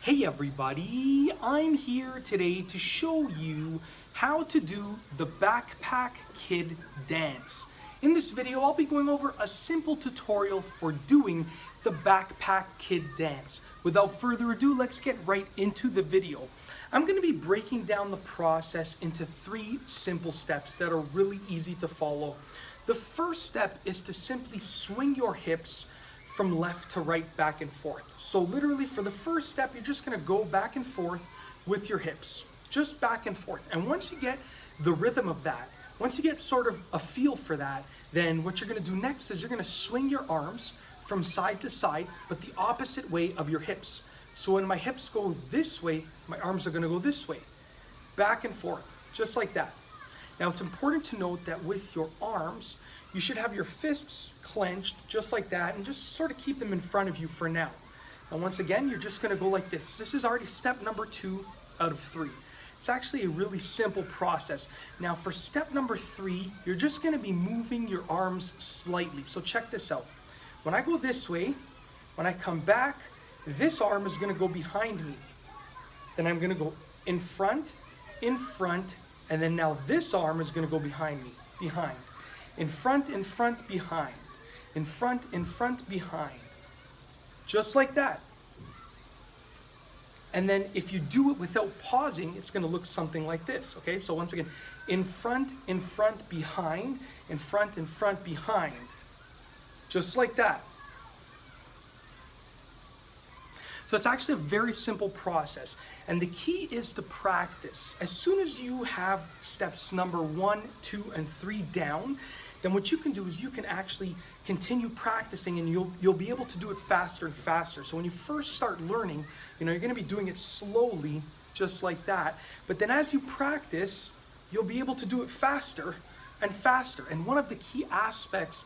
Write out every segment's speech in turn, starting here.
Hey everybody, I'm here today to show you how to do the Backpack Kid dance. In this video, I'll be going over a simple tutorial for doing the Backpack Kid dance. Without further ado, let's get right into the video. I'm going to be breaking down the process into 3 simple steps that are really easy to follow. The first step is to simply swing your hips from left to right, back and forth. So literally for the first step, you're just gonna go back and forth with your hips, just back and forth. And once you get the rhythm of that, once you get sort of a feel for that, then what you're gonna do next is you're gonna swing your arms from side to side, but the opposite way of your hips. So when my hips go this way, my arms are gonna go this way, back and forth, just like that. Now it's important to note that with your arms, you should have your fists clenched just like that and just sort of keep them in front of you for now. And once again, you're just gonna go like this. This is already step number 2 out of 3. It's actually a really simple process. Now for step number 3, you're just gonna be moving your arms slightly. So check this out. When I go this way, when I come back, this arm is gonna go behind me. Then I'm gonna go in front, and then now this arm is gonna go behind me, behind. In front, behind. In front, behind. Just like that. And then if you do it without pausing, it's gonna look something like this, okay? So once again, in front, behind, in front, behind. Just like that. So it's actually a very simple process. And the key is to practice. As soon as you have steps number 1, 2, and 3 down, then what you can do is you can actually continue practicing and you'll be able to do it faster and faster. So when you first start learning, you're gonna be doing it slowly, just like that. But then as you practice, you'll be able to do it faster and faster. And one of the key aspects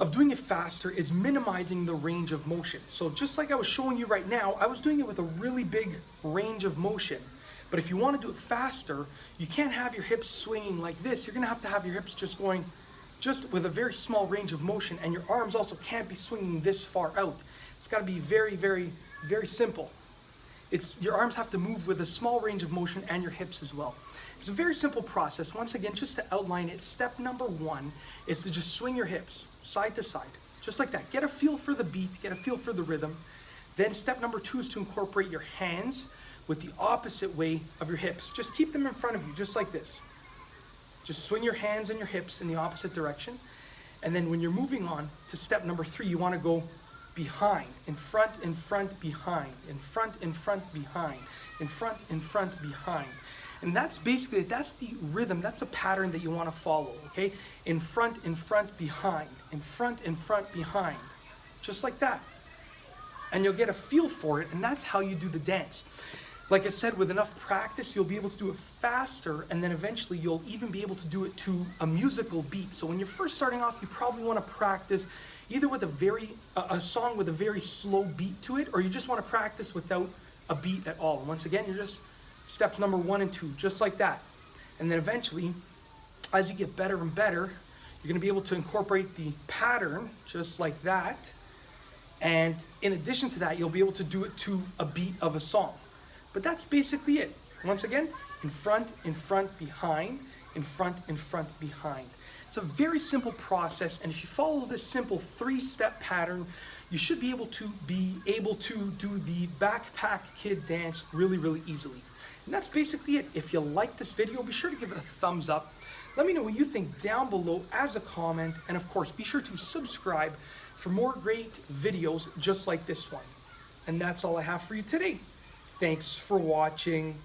of doing it faster is minimizing the range of motion. So just like I was showing you right now, I was doing it with a really big range of motion. But if you want to do it faster, you can't have your hips swinging like this. You're gonna have to have your hips just going just with a very small range of motion, and your arms also can't be swinging this far out. It's gotta be very, very, very simple. Your arms have to move with a small range of motion and your hips as well. It's a very simple process. Once again, just to outline it, step number 1 is to just swing your hips side to side, just like that. Get a feel for the beat, get a feel for the rhythm. Then step number 2 is to incorporate your hands with the opposite way of your hips. Just keep them in front of you, just like this. Just swing your hands and your hips in the opposite direction. And then when you're moving on to step number 3, you wanna go behind, in front, behind, in front, behind, in front, behind. And that's the rhythm, that's the pattern that you want to follow, okay? In front, behind, in front, behind. Just like that. And you'll get a feel for it, and that's how you do the dance. Like I said, with enough practice, you'll be able to do it faster, and then eventually you'll even be able to do it to a musical beat. So when you're first starting off, you probably want to practice either with a song with a very slow beat to it, or you just want to practice without a beat at all. And once again, you're just steps number 1 and 2, just like that. And then eventually, as you get better and better, you're going to be able to incorporate the pattern just like that. And in addition to that, you'll be able to do it to a beat of a song. But that's basically it. Once again, in front, behind, in front, behind. It's a very simple process, and if you follow this simple 3-step pattern, you should be able to do the Backpack Kid dance really, really easily. And that's basically it. If you like this video, be sure to give it a thumbs up. Let me know what you think down below as a comment, and of course, be sure to subscribe for more great videos just like this one. And that's all I have for you today. Thanks for watching.